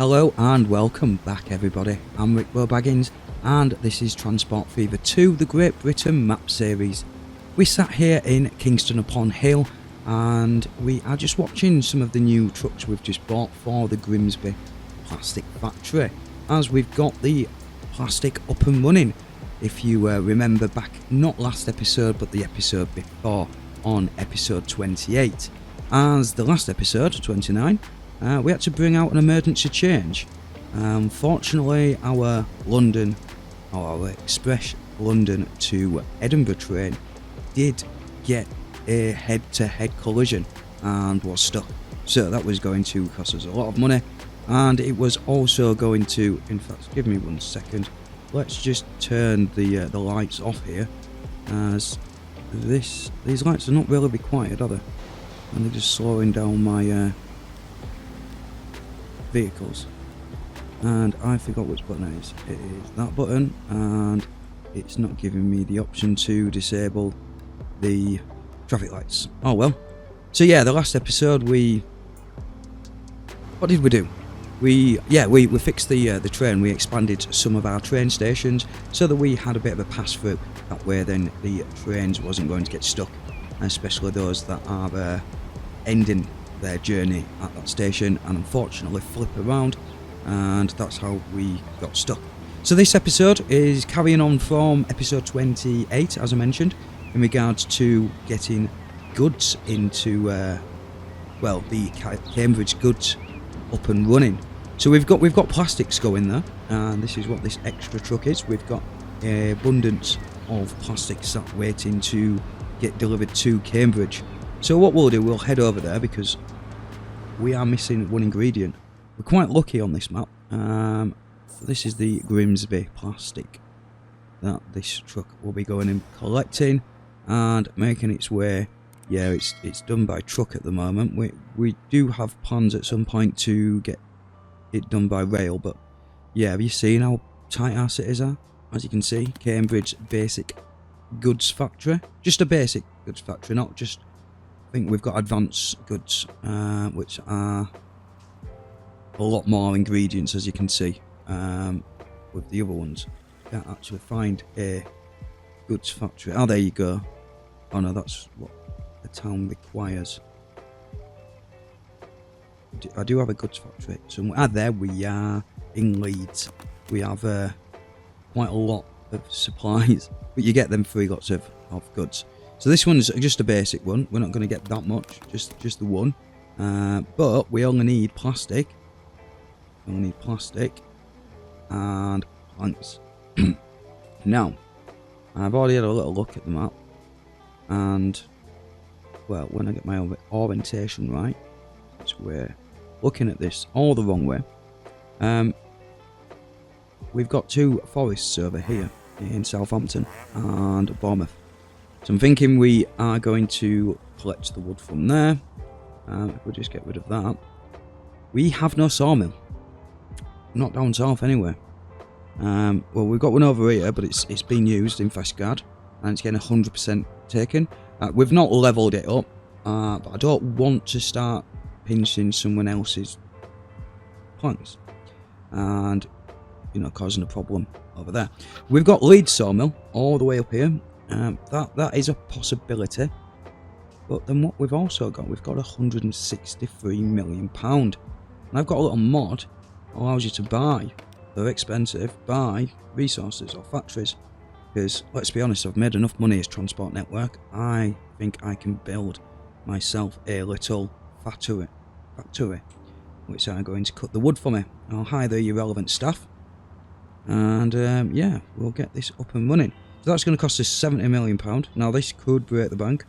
Hello and welcome back everybody, I'm RickboBaggins and this is Transport Fever 2, the Great Britain map series. We sat here in Kingston upon Hill and we are just watching some of the new trucks we've just bought for the Grimsby plastic factory, as we've got the plastic up and running. If you remember back, not last episode but the episode before, on episode 28, as the last episode, 29, we had to bring out an emergency change. Unfortunately, our Express London to Edinburgh train did get a head-to-head collision and was stuck. So that was going to cost us a lot of money, and it was also going to, in fact, give me 1 second. Let's just turn the lights off here, as these lights are not really required, are they? And they're just slowing down my vehicles, and I forgot which button it is. It is that button, and it's not giving me the option to disable the traffic lights. Oh well. So yeah, the last episode what did we do? We fixed the train. We expanded some of our train stations so that we had a bit of a pass through. That way then the trains wasn't going to get stuck, especially those that are ending their journey at that station and unfortunately flip around, and that's how we got stuck. So this episode is carrying on from episode 28, as I mentioned, in regards to getting goods into the Cambridge goods up and running. So we've got plastics going there, and this is what this extra truck is. We've got an abundance of plastics that waiting to get delivered to Cambridge. So what we'll do, we'll head over there because we are missing one ingredient. We're quite lucky on this map. This is the Grimsby plastic that this truck will be going and collecting and making its way. Yeah, it's done by truck at the moment. We do have plans at some point to get it done by rail, but yeah, have you seen how tight our cities are? As you can see, Cambridge basic goods factory. Just a basic goods factory, not just, I think we've got advanced goods, which are a lot more ingredients, as you can see, with the other ones. Can't actually find a goods factory. Oh, there you go. Oh no, that's what the town requires. I do have a goods factory somewhere. Ah, there we are, in Leeds. We have quite a lot of supplies, but you get them free lots of goods. So this one's just a basic one. We're not going to get that much, just the one. But we only need plastic. We only need plastic and planks. Now, I've already had a little look at the map, and well, when I get my orientation right, we're looking at this all the wrong way. We've got two forests over here in Southampton and Bournemouth. So I'm thinking we are going to collect the wood from there. We'll just get rid of that. We have no sawmill. Not down south anyway. Well, we've got one over here, but it's been used in Feshguard, and it's getting 100% taken. We've not levelled it up, but I don't want to start pinching someone else's planks and, you know, causing a problem over there. We've got Leeds sawmill all the way up here. That is a possibility, but then what we've also got, we've got £163 million, and I've got a little mod that allows you to buy, they're expensive, buy resources or factories, because let's be honest, I've made enough money as Transport Network. I think I can build myself a little factory which are going to cut the wood for me. I'll hire the irrelevant staff, and yeah, we'll get this up and running. So that's going to cost us £70 million. Now this could break the bank,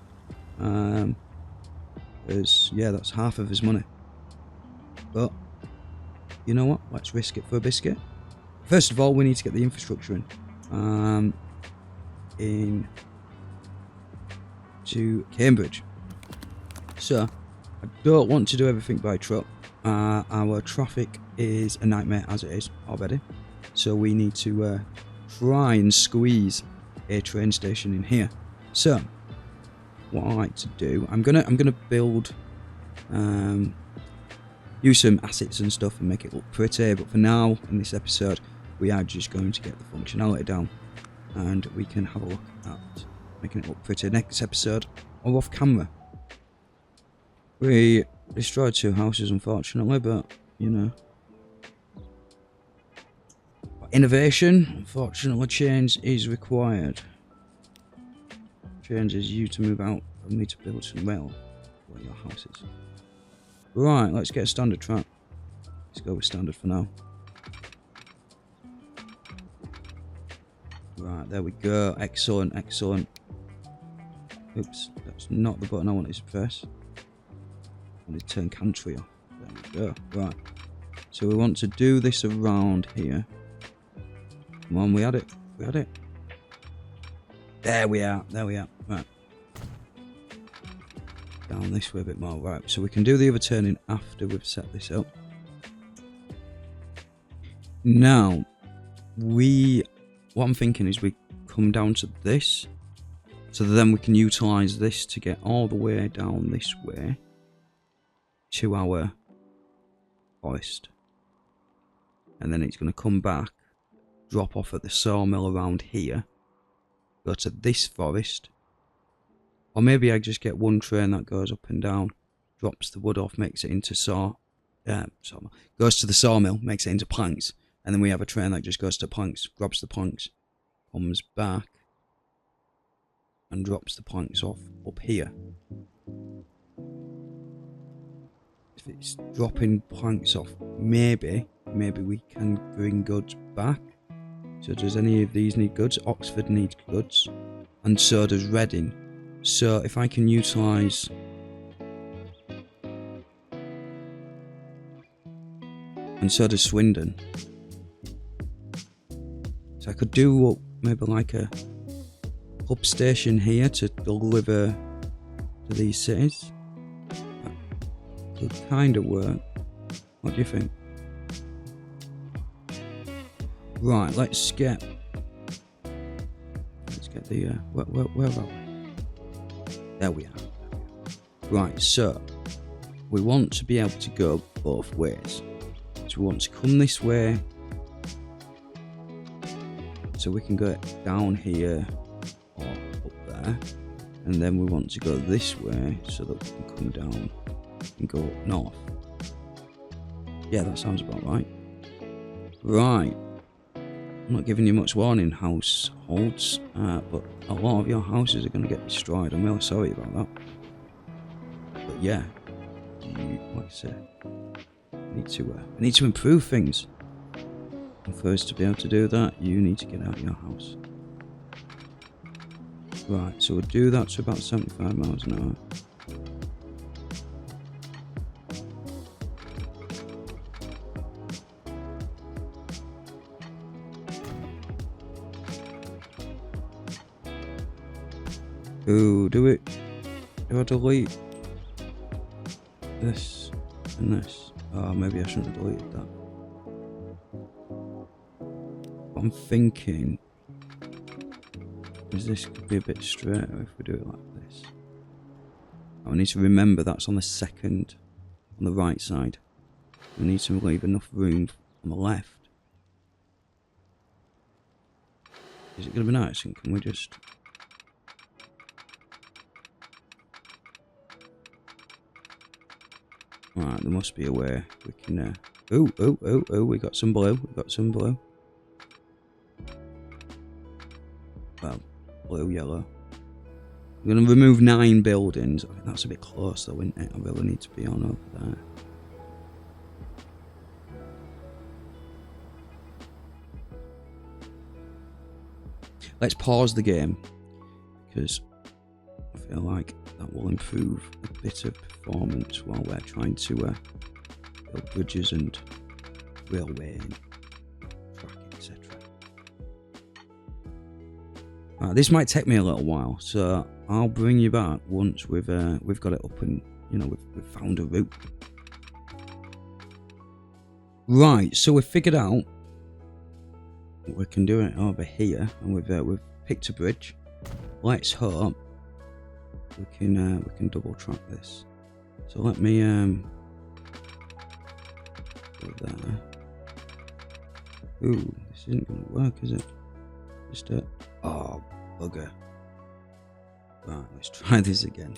because yeah, that's half of his money. But you know what? Let's risk it for a biscuit. First of all, we need to get the infrastructure in to Cambridge. So I don't want to do everything by truck. Our traffic is a nightmare as it is already. So we need to try and squeeze a train station in here. So what I like to do, I'm gonna build use some assets and stuff and make it look pretty. But for now, in this episode, we are just going to get the functionality down, and we can have a look at making it look pretty. Next episode, or off camera. We destroyed 2 houses, unfortunately, but you know, innovation. Unfortunately, change is required. Change is you to move out and me to build some rail for your houses. Right, let's get a standard track. Let's go with standard for now. Right, there we go. Excellent, excellent. Oops, that's not the button I wanted to press. I wanted to turn country off. There we go. Right. So we want to do this around here. Come on, we had it. We had it. There we are. There we are. Right. Down this way a bit more. Right. So we can do the other turning after we've set this up. Now, what I'm thinking is we come down to this. So then we can utilise this to get all the way down this way to our forest. And then it's going to come back, drop off at the sawmill around here, go to this forest. Or maybe I just get one train that goes up and down, drops the wood off, makes it into goes to the sawmill, makes it into planks. And then we have a train that just goes to planks, grabs the planks, comes back, and drops the planks off up here. If it's dropping planks off, maybe we can bring goods back. So does any of these need goods? Oxford needs goods, and so does Reading. So if I can utilise and so does Swindon. So I could do maybe like a hub station here to deliver to these cities. That could kind of work. What do you think? Right, let's get the where are we? There we are. Right, so we want to be able to go both ways. So we want to come this way, so we can go down here or up there, and then we want to go this way so that we can come down and go up north. Yeah, that sounds about right. Right. I'm not giving you much warning, households, but a lot of your houses are going to get destroyed. I'm really sorry about that. But yeah, like I said, I need to improve things. And for us to be able to do that, you need to get out of your house. Right, so we'll do that to about 75 miles an hour. Ooh, do I delete this and this? Oh, maybe I shouldn't have deleted that. I'm thinking is this could be a bit straighter if we do it like this. I need to remember that's on the second, on the right side. We need to leave enough room on the left. Is it going to be nice? And can we just... Right, there must be a way we can... Oh, we got some blue. We got some blue. Well, blue, yellow. I'm going to remove 9 buildings. I think that's a bit close though, isn't it? I really need to be on over there. Let's pause the game, because I feel like that will improve a bit of performance while we're trying to build bridges and railway and track, etc. This might take me a little while, so I'll bring you back once we've got it up and we've found a route. Right, so we've figured out we can do it over here, and we've picked a bridge. Let's hope we can double track this. So let me Go there. Ooh, this isn't going to work, is it? Just a... Oh, bugger. Right, let's try this again.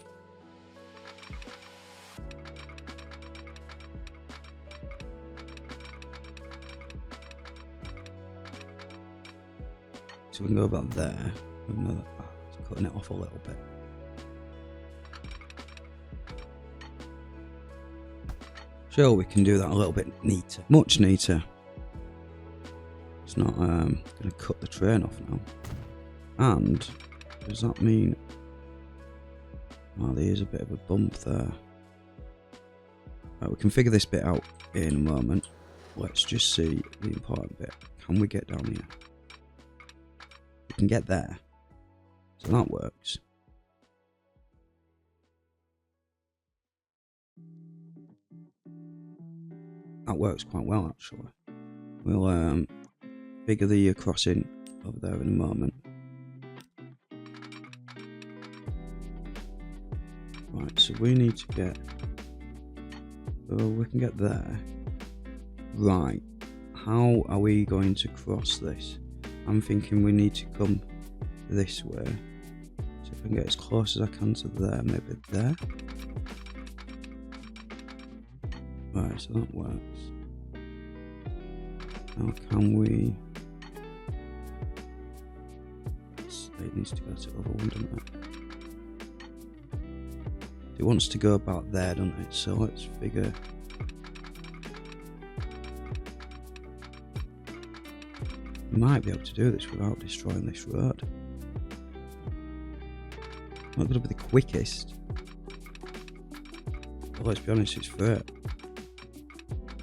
So we can go about there. It's cutting it off a little bit. Sure, we can do that a little bit neater. Much neater. It's not going to cut the train off now. And does that mean... Oh, there is a bit of a bump there. Right, we can figure this bit out in a moment. Let's just see the important bit. Can we get down here? We can get there. So that works. That works quite well, actually. We'll figure the crossing over there in a moment. Right, so we need to get... Oh, we can get there. Right. How are we going to cross this? I'm thinking we need to come this way. So if I can get as close as I can to there, maybe there. Right, so that works. Now can we... It needs to go to the other one, doesn't it? It wants to go about there, doesn't it? So let's figure... We might be able to do this without destroying this road. Not going to be the quickest. But let's be honest, it's fair.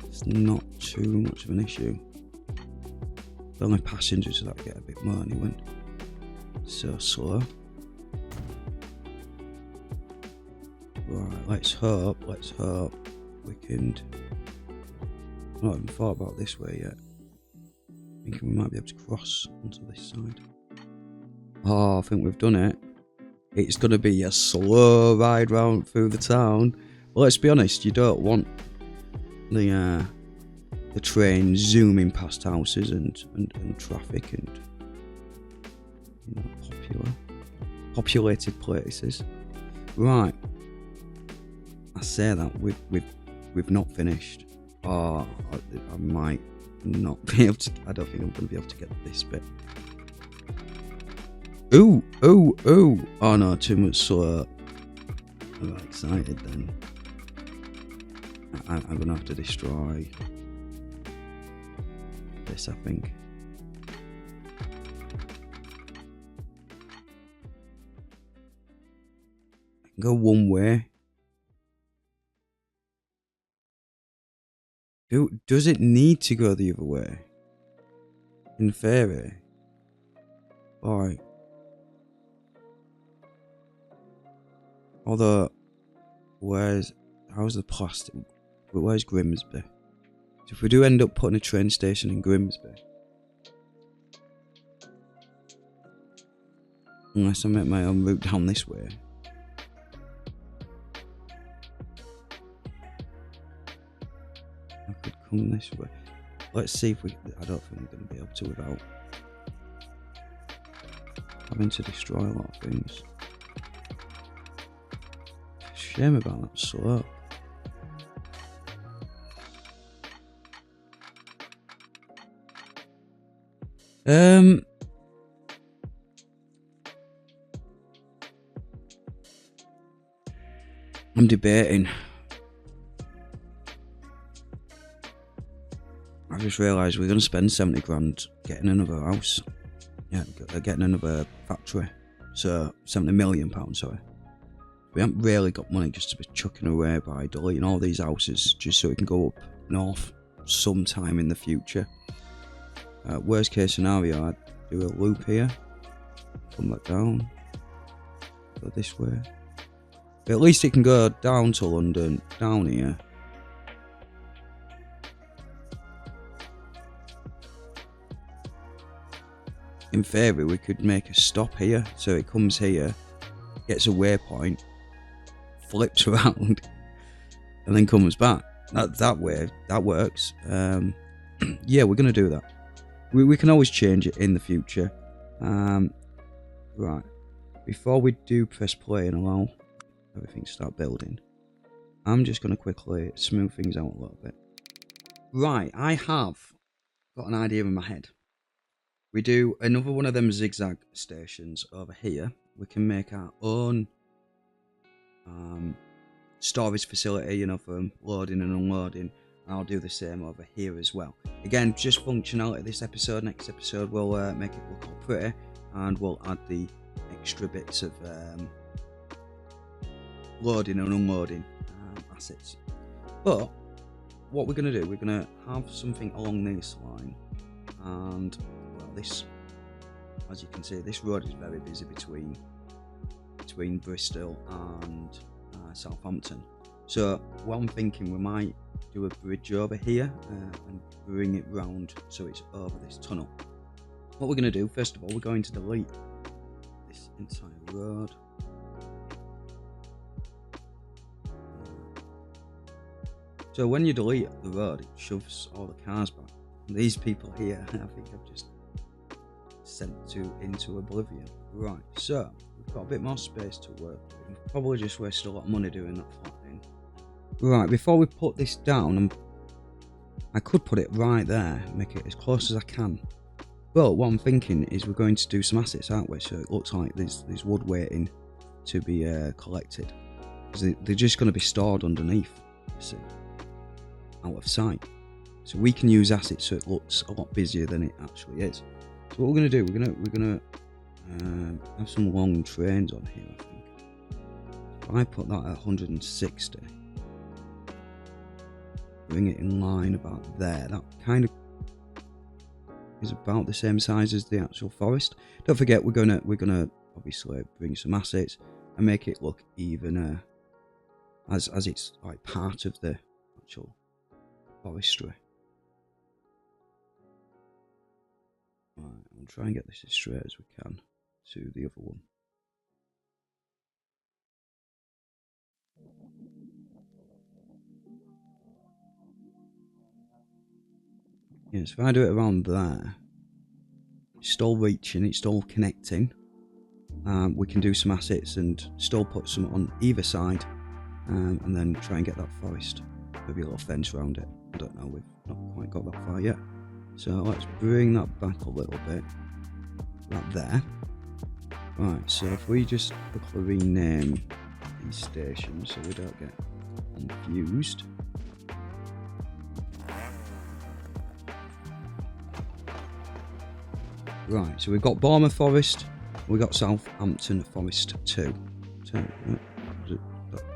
It's not too much of an issue. The only passengers that get a bit more anyway. So slow. Right, let's hope we can... I've not even thought about this way yet. Thinking we might be able to cross onto this side. Oh, I think we've done it. It's going to be a slow ride round through the town. Well, let's be honest, you don't want the train zooming past houses and traffic and populated places. Right. I say that we've not finished. Oh, I might not be able to. I don't think I'm going to be able to get this bit. Ooh. Oh no, too much slow. I'm excited then. I'm going to have to destroy this, I think. I can go one way. Does it need to go the other way? In theory. Alright. Although, how's the plastic? Where's Grimsby? So if we do end up putting a train station in Grimsby, unless I make my own route down this way. I could come this way. Let's see if we... I don't think we're going to be able to without having to destroy a lot of things. Shame about that slope. I'm debating. I just realised we're going to spend 70 grand getting another house. Yeah, getting another factory. So, £70 million, sorry. We haven't really got money just to be chucking away by deleting all these houses just so we can go up north sometime in the future. Worst case scenario, I'd do a loop here. Come back down. Go this way. But at least it can go down to London, down here. In theory, we could make a stop here, so it comes here, gets a waypoint, flips around, and then comes back. that way, that works. Yeah, we're going to do that. We can always change it in the future. Right, before we do press play and allow everything to start building, I'm just going to quickly smooth things out a little bit. Right, I have got an idea in my head. We do another one of them zigzag stations over here. We can make our own storage facility, you know, for loading and unloading. I'll do the same over here as well. Again, just functionality this episode. Next episode we'll make it look all pretty, and we'll add the extra bits of loading and unloading assets. But what we're going to do, we're going to have something along this line, and well, this, as you can see, this road is very busy between Bristol and Southampton. So what I'm thinking, we might do a bridge over here and bring it round so it's over this tunnel. What we're going to do, first of all, we're going to delete this entire road. So when you delete the road, it shoves all the cars back. And these people here, I think I've just sent into oblivion. Right, so we've got a bit more space to work with. We've probably just wasted a lot of money doing that flattening. Right, before we put this down, I could put it right there, make it as close as I can. But what I'm thinking is we're going to do some assets, aren't we? So it looks like there's wood waiting to be collected. They're just going to be stored underneath, you see, out of sight. So we can use assets so it looks a lot busier than it actually is. So what we're going to do, we're going to have some long trains on here, I think. If I put that at 160, bring it in line about there, that kind of is about the same size as the actual forest. Don't forget, we're gonna obviously bring some assets and make it look even as it's like part of the actual forestry. Right, we'll try and get this as straight as we can to the other one. Yes, if I do it around there, it's still reaching, it's still connecting. We can do some assets and still put some on either side, and then try and get that forest. Maybe a little fence around it. I don't know, we've not quite got that far yet. So let's bring that back a little bit. Right there. Right, so if we just quickly rename these stations so we don't get confused. Right, so we've got Bournemouth Forest, we've got Southampton Forest 2. So,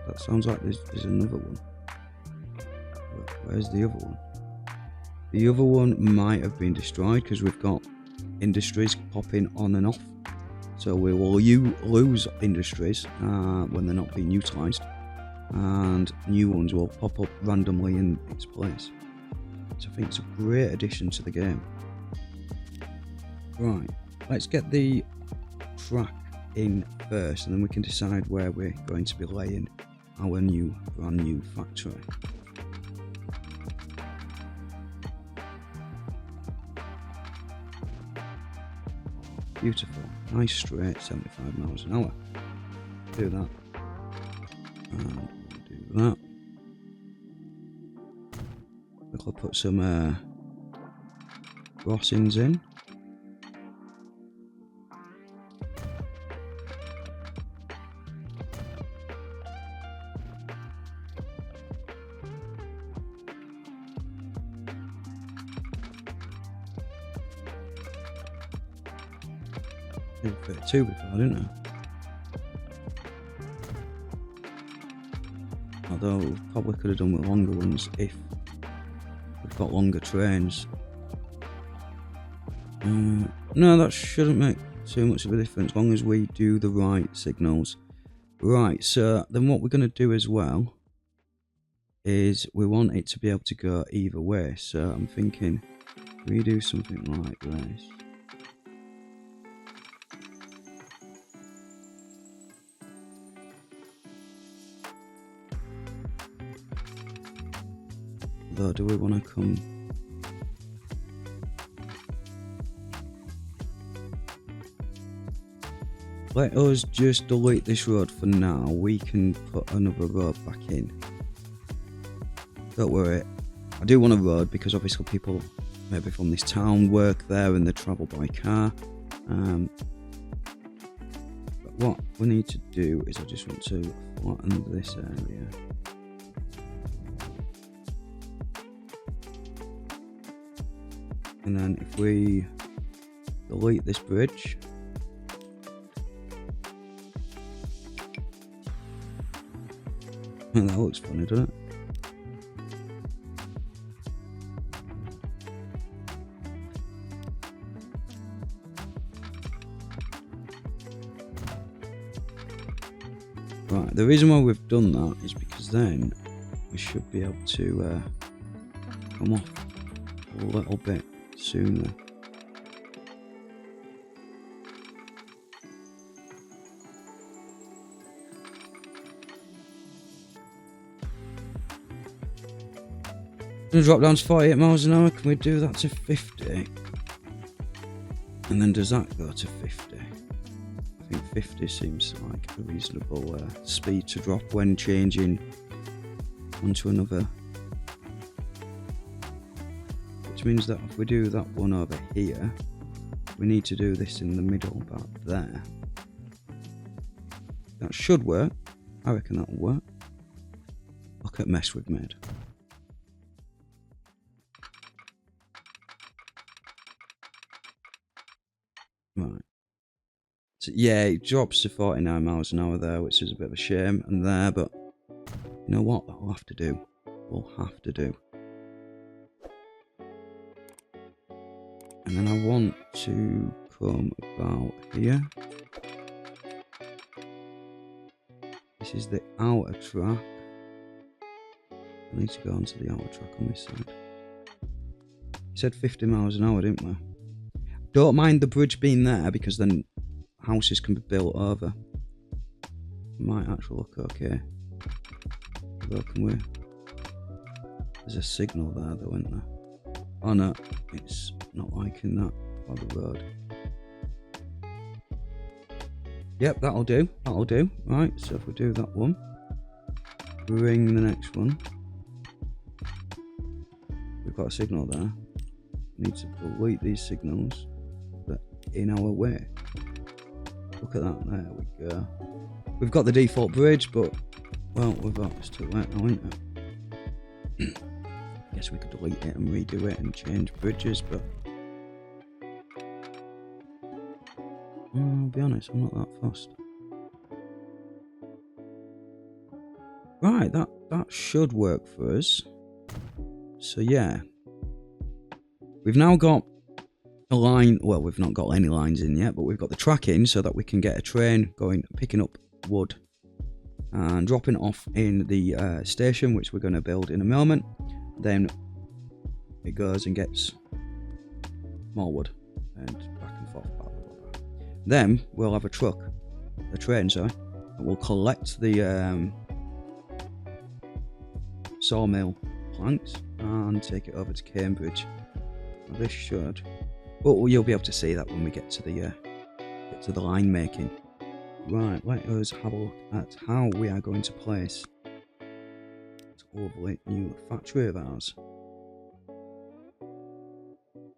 that sounds like there's another one. Where's the other one? The other one might have been destroyed because we've got industries popping on and off. So we will lose industries when they're not being utilised, and new ones will pop up randomly in its place. So I think it's a great addition to the game. Right, let's get the track in first, and then we can decide where we're going to be laying our brand new factory. Beautiful, nice straight 75 miles an hour. Do that. And do that. We'll put some crossings in. I did 32 before, didn't I? Although we probably could have done with longer ones if we've got longer trains. No, that shouldn't make too much of a difference as long as we do the right signals. Right, so then what we're going to do as well is we want it to be able to go either way. So I'm thinking we do something like this. though, do we want to come? Let us just delete this road for now. We can put another road back in. Don't worry. I do want a road because obviously people maybe from this town work there and they travel by car. But what we need to do is I just want to flatten this area. And then if we delete this bridge, that looks funny, doesn't it? Right, the reason why we've done that is because then we should be able to come off a little bit sooner. Gonna drop down to 48 miles an hour. Can we do that to 50? And then does that go to 50? I think 50 seems like a reasonable speed to drop when changing onto another. Which means that if we do that one over here, we need to do this in the middle about there. That should work. I reckon that'll work. Look at mess we've made. Right. So yeah, it drops to 49 miles an hour there, which is a bit of a shame. And there, but you know what? That'll have to do. We'll have to do. And then I want to come about here. This is the outer track. I need to go onto the outer track on this side. We said 50 miles an hour, didn't we? Don't mind the bridge being there because then houses can be built over. Might actually look okay. Although can we? There's a signal there though, isn't there? Oh no, it's not liking that by the road. Yep, that'll do. That'll do. Right, so if we do that one, bring the next one. We've got a signal there. We need to delete these signals that are in our way. Look at that, there we go. We've got the default bridge, but, well, we've got, it's too late now, isn't it? Guess we could delete it and redo it and change bridges, but I'll be honest, I'm not that fussed. Right, that should work for us. So yeah, we've now got a line. Well, we've not got any lines in yet, but we've got the track in so that we can get a train going, picking up wood and dropping off in the station, which we're going to build in a moment. Then it goes and gets more wood and back and forth. Blah, blah, blah. Then we'll have a train, sorry, and we'll collect the sawmill planks and take it over to Cambridge. Now this should, but you'll be able to see that when we get to the line making. Right, let us have a look at how we are going to place this lovely new factory of ours.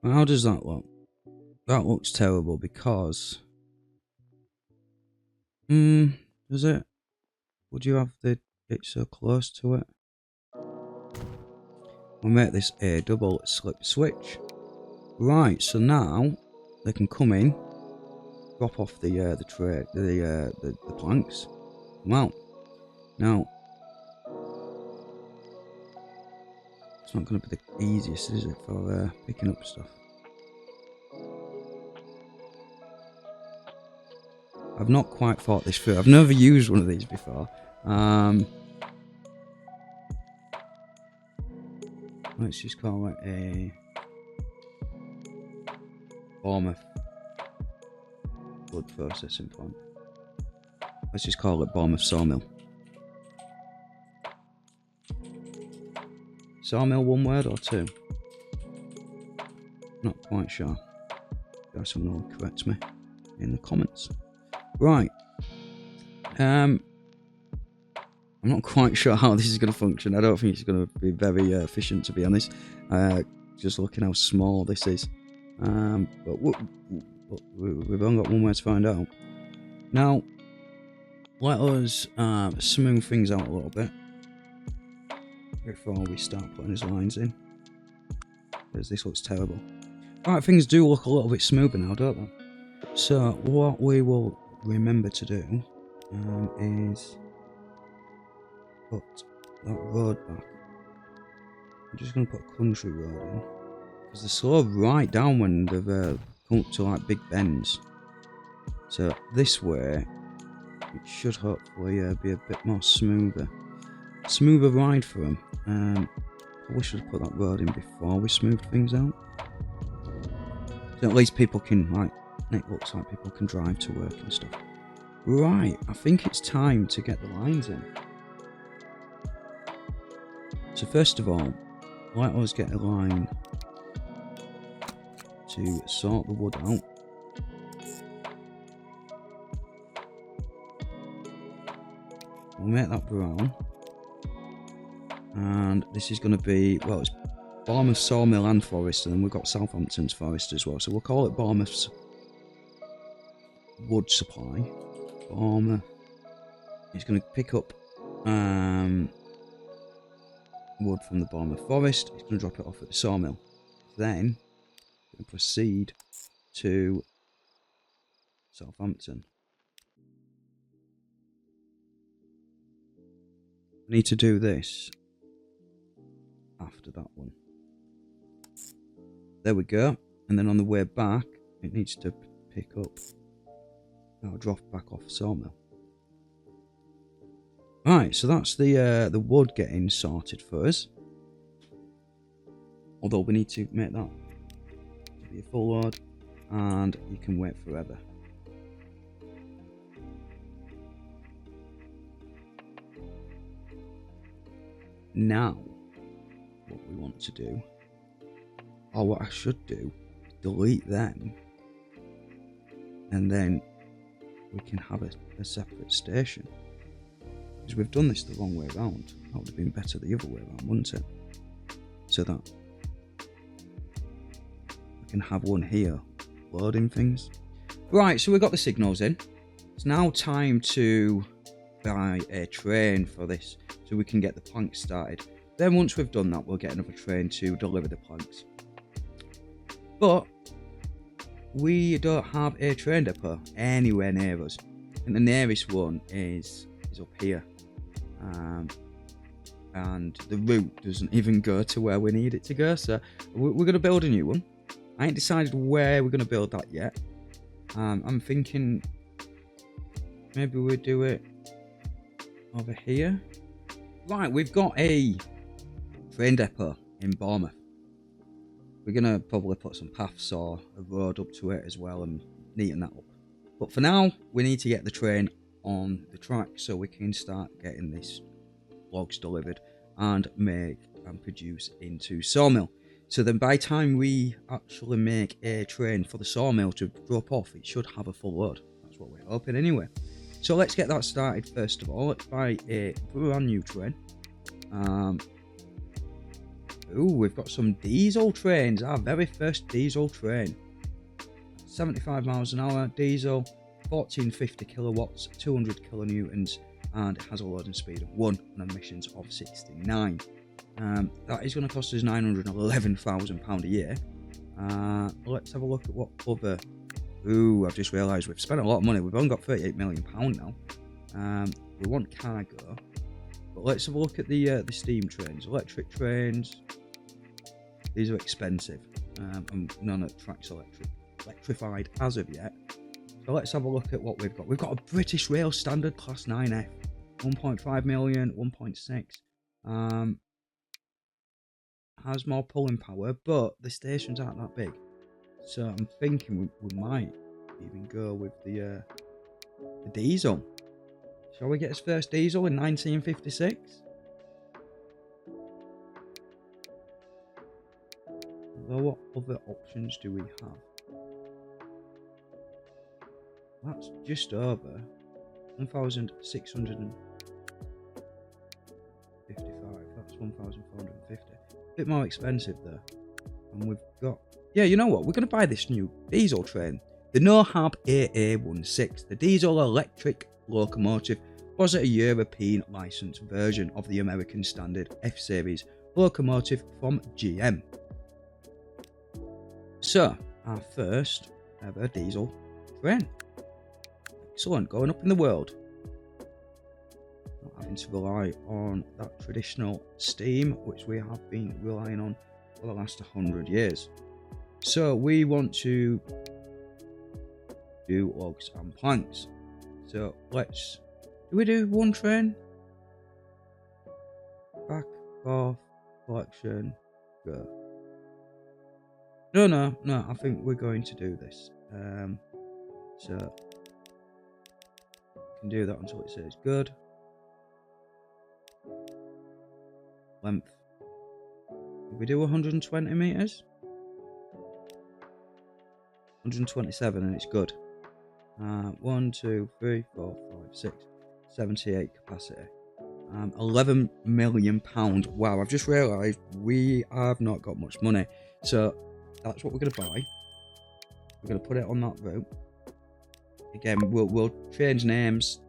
How does that look? That looks terrible because does it? Would you have it so close to it? We'll make this a double slip switch. Right, so now they can come in, drop off the planks, come out. Now, it's not going to be the easiest, is it, for picking up stuff? I've not quite thought this through. I've never used one of these before. Let's just call it a Bournemouth wood processing plant. Let's just call it Bournemouth Sawmill. Sawmill, one word or two? Not quite sure. Guys, someone will correct me in the comments. Right. I'm not quite sure how this is going to function. I don't think it's going to be very efficient, to be honest. Just looking how small this is. But we've only got one way to find out. Now, let us smooth things out a little bit before we start putting his lines in, because this looks terrible. Alright, things do look a little bit smoother now, don't they? So, what we will remember to do is put that road back. I'm just going to put a country road in, because they slow right down when they've come up to like big bends. So this way, it should hopefully be a bit more smoother ride for them. Probably should have put that road in before we smoothed things out, so at least people can, like, it looks like people can drive to work and stuff. Right, I think it's time to get the lines in. So first of all, let us get a line to sort the wood out. We'll make that brown. And this is going to be, well, it's Bournemouth Sawmill and Forest, and then we've got Southampton's Forest as well. So we'll call it Bournemouth's Wood Supply. Bournemouth. He's going to pick up wood from the Bournemouth Forest. He's going to drop it off at the sawmill. Then we'll proceed to Southampton. I need to do this after that one. There we go. And then on the way back, it needs to pick up. I'll drop back off the sawmill. Right, so that's the wood getting sorted for us. Although we need to make that to be a full load, and you can wait forever. Now, what we want to do, or what I should do, delete them, and then we can have a separate station. Because we've done this the wrong way around. That would have been better the other way around, wouldn't it? So that we can have one here loading things. Right, so we've got the signals in. It's now time to buy a train for this, so we can get the planks started. Then once we've done that, we'll get another train to deliver the planks. But we don't have a train depot anywhere near us, and the nearest one is up here, and the route doesn't even go to where we need it to go. So we're going to build a new one. I ain't decided where we're going to build that yet. I'm thinking maybe we'll do it over here. Right, we've got a train depot in Bournemouth. We're going to probably put some paths or a road up to it as well and neaten that up. But for now, we need to get the train on the track so we can start getting this logs delivered and make and produce into sawmill. So then by the time we actually make a train for the sawmill to drop off, it should have a full load. That's what we're hoping anyway. So let's get that started first of all. Let's buy a brand new train. Ooh, we've got some diesel trains. Our very first diesel train. 75 miles an hour, diesel, 1450 kilowatts, 200 kilonewtons, and it has a loading speed of 1 and emissions of 69. That is going to cost us £911,000 a year. Let's have a look at what other... Ooh, I've just realised we've spent a lot of money. We've only got £38 million now. We want cargo. But let's have a look at the steam trains. Electric trains. These are expensive. And none of the tracks electrified as of yet. So let's have a look at what we've got. We've got a British Rail Standard Class 9F. 1.5 million, 1.6. Has more pulling power, but the stations aren't that big. So I'm thinking we might even go with the diesel. Shall we get his first diesel in 1956? Well, what other options do we have? That's just over 1,655. That's 1,450. A bit more expensive there. And we've got... Yeah, you know what? We're going to buy this new diesel train. The NOHAB AA16. The diesel electric locomotive was a European licensed version of the American standard F-Series locomotive from GM. So, our first ever diesel train. Excellent, going up in the world. Not having to rely on that traditional steam, which we have been relying on for the last 100 years. So, we want to do logs and planks. So, let's... Do we do one train? Back, forth, collection, go. No, I think we're going to do this. So, can do that until it says good. Length. Did we do 120 meters? 127 and it's good. 1, 2, 3, 4, 5, 6, 78 capacity. £11 million. Wow, I've just realised we have not got much money. So that's what we're going to buy. We're going to put it on that route. Again, we'll change names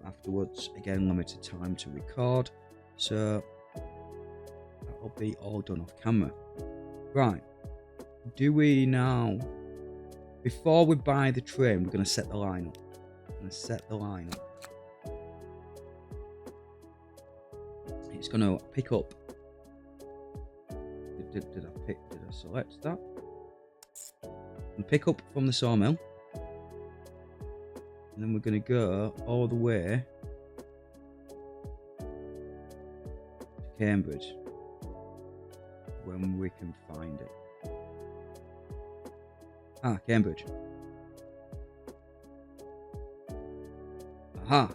afterwards. Again, limited time to record. So that'll be all done off camera. Right. Do we now... Before we buy the train, we're going to set the line up. It's going to pick up. Did I select that? And pick up from the sawmill. And then we're going to go all the way to Cambridge when we can find it. Cambridge. Aha!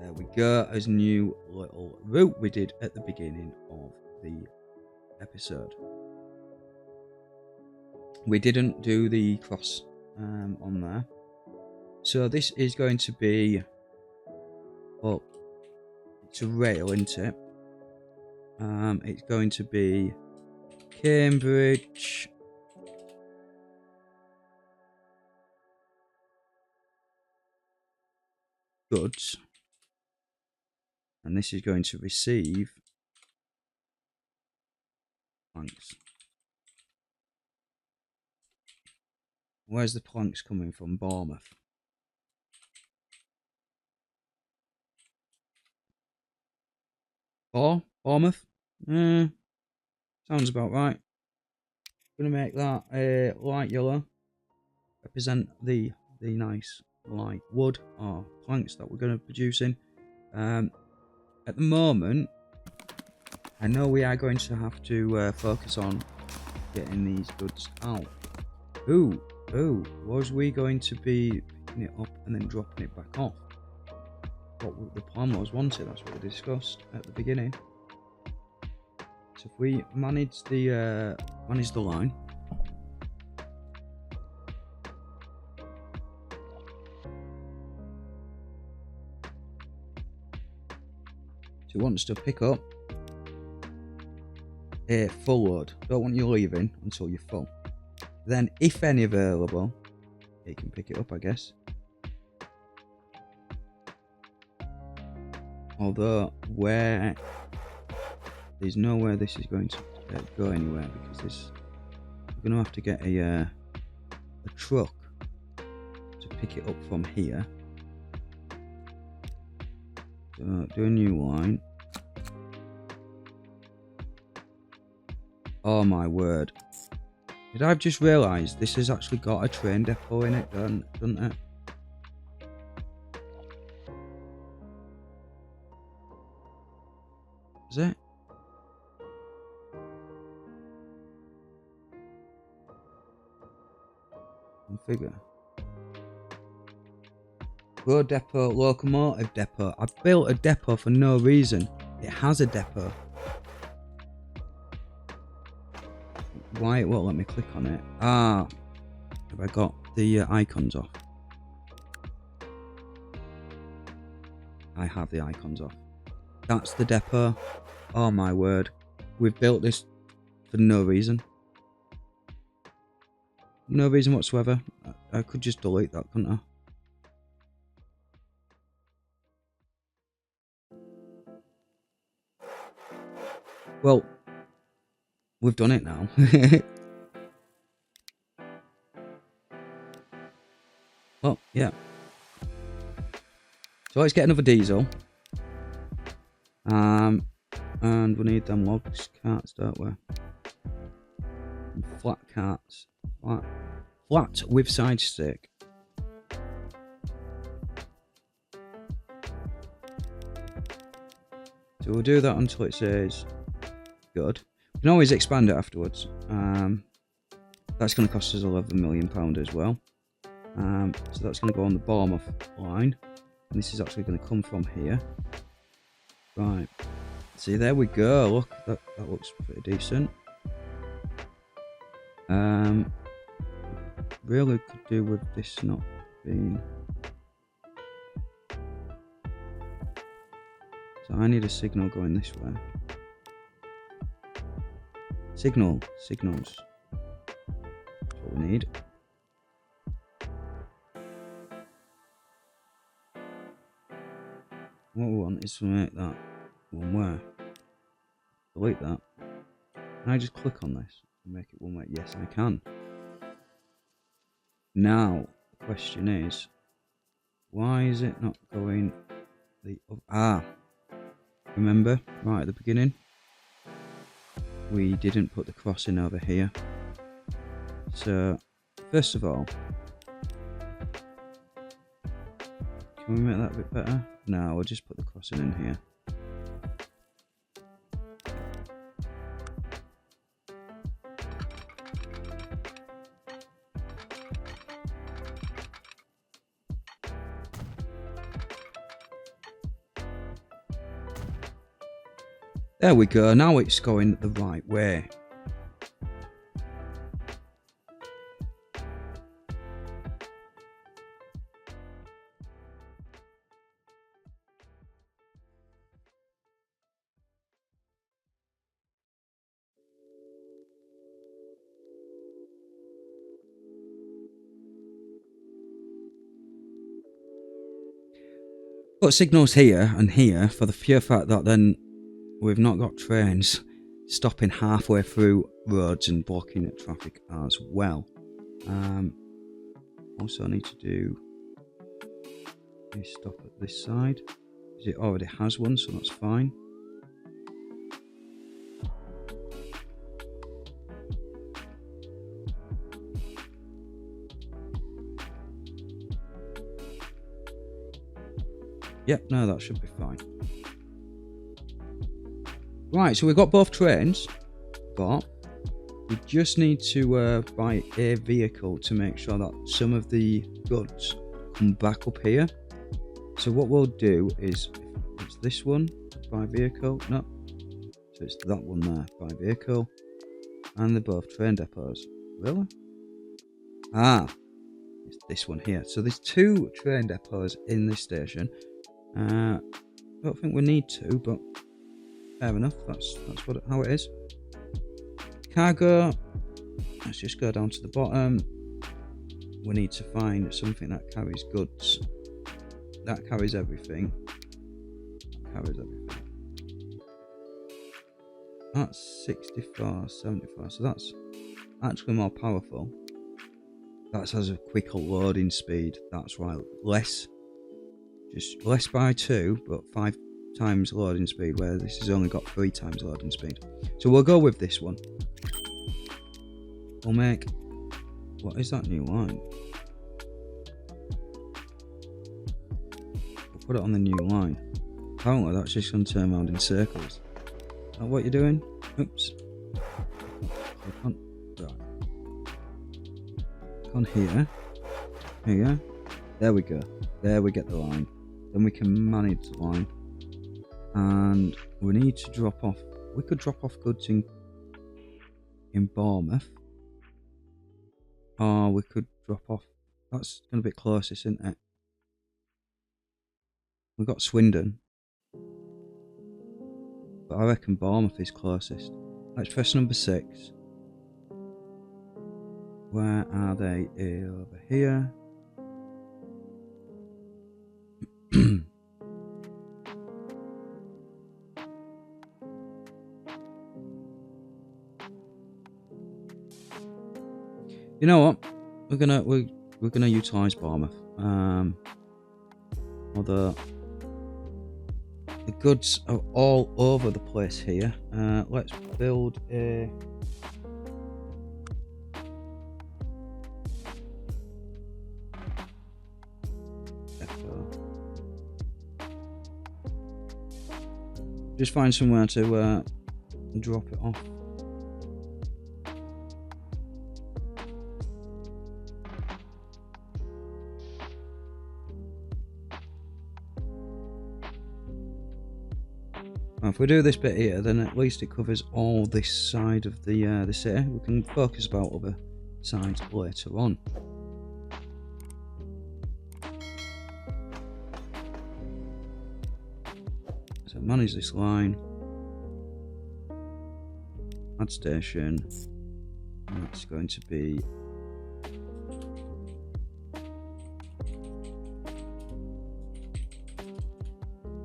There we go, as a new little route we did at the beginning of the episode. We didn't do the cross on there. So this is going to be... Oh, it's a rail, isn't it? It's going to be Cambridge... goods, and this is going to receive planks. Where's the planks coming from? Bournemouth. Bournemouth? Sounds about right. Gonna make that a light yellow. Represent the nice light wood or planks that we're going to be producing. At the moment, I know we are going to have to focus on getting these goods out. Was we going to be picking it up and then dropping it back off? What the plan was, wasn't it? That's what we discussed at the beginning. So if we manage the line. It wants to pick up a full load. Don't want you leaving until you're full. Then, if any available, it can pick it up, I guess. Although, there's nowhere this is going to go anywhere, because we're going to have to get a truck to pick it up from here. So, do a new line. Oh my word. Did I just realise this has actually got a train depot in it, doesn't it? Is it? Configure. Road depot, locomotive depot. I built a depot for no reason. It has a depot. why it won't let me click on it. Ah, have I got the icons off? I have the icons off. That's the depot. Oh my word. We've built this for no reason. No reason whatsoever. I could just delete that, couldn't I? Well, we've done it now. Well, yeah. So let's get another diesel. And we need them logs carts, don't we? And flat carts. Flat with side stick. So we'll do that until it says good. We can always expand it afterwards. That's going to cost us £11 million as well. So that's going to go on the Bournemouth line. And this is actually going to come from here. Right. See, there we go. Look, that looks pretty decent. Really could do with this not being... So I need a signal going this way. Signals. That's what we need. What we want is to make that one way. Delete that. Can I just click on this and make it one way? Yes, I can. Now, the question is, why is it not going the other? Remember, right at the beginning, we didn't put the crossing over here. So, first of all, can we make that a bit better? No, we'll just put the crossing in here. There we go, now it's going the right way. Put signals here and here for the pure fact that then we've not got trains stopping halfway through roads and blocking traffic as well. Also, I need to do a stop at this side, because it already has one, so that's fine. Yep, no, that should be fine. Right, so we've got both trains, but we just need to buy a vehicle to make sure that some of the goods come back up here. So what we'll do is, if it's this one, buy vehicle, no, so it's that one there, buy vehicle, and they're both train depots. Really? Ah, it's this one here. So there's two train depots in this station. I don't think we need to, but fair enough, that's how it is. Cargo, let's just go down to the bottom. We need to find something that carries goods. That carries everything. That's 64, 74, so that's actually more powerful. That has a quicker loading speed, that's right, less by 2, but 5 times loading speed, where this has only got 3 times loading speed. So we'll go with this one. We'll make... What is that new line? We'll put it on the new line. Apparently that's just going to turn around in circles. Is that what you're doing? Oops. Click on... Right. Click on here. Here. There we go. There we get the line. Then we can manage the line. And we need to drop off... We could drop off goods in in Bournemouth. Or we could drop off. That's going to be closest, isn't it? We've got Swindon. But I reckon Bournemouth is closest. Let's press number 6. Where are they? Over here. You know what? We're gonna utilize Bournemouth. Although the goods are all over the place here. Let's build a. Just find somewhere to drop it off. Now, if we do this bit here, then at least it covers all this side of the city. We can focus about other sides later on. So manage this line. Add station. And that's going to be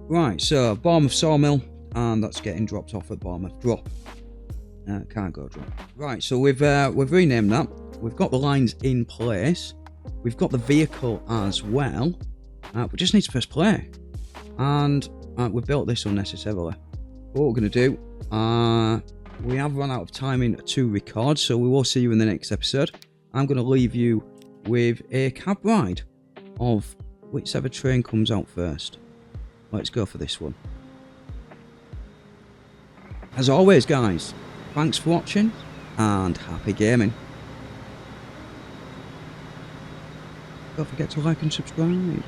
right. So Bournemouth Sawmill, and that's getting dropped off at Bournemouth Drop. Cargo drop. Right. So we've renamed that. We've got the lines in place. We've got the vehicle as well. We just need to press play, and we've built this unnecessarily. What we're going to do, we have run out of timing to record, so we will see you in the next episode. I'm going to leave you with a cab ride of whichever train comes out first. Let's go for this one. As always, guys, thanks for watching and happy gaming. Don't forget to like and subscribe.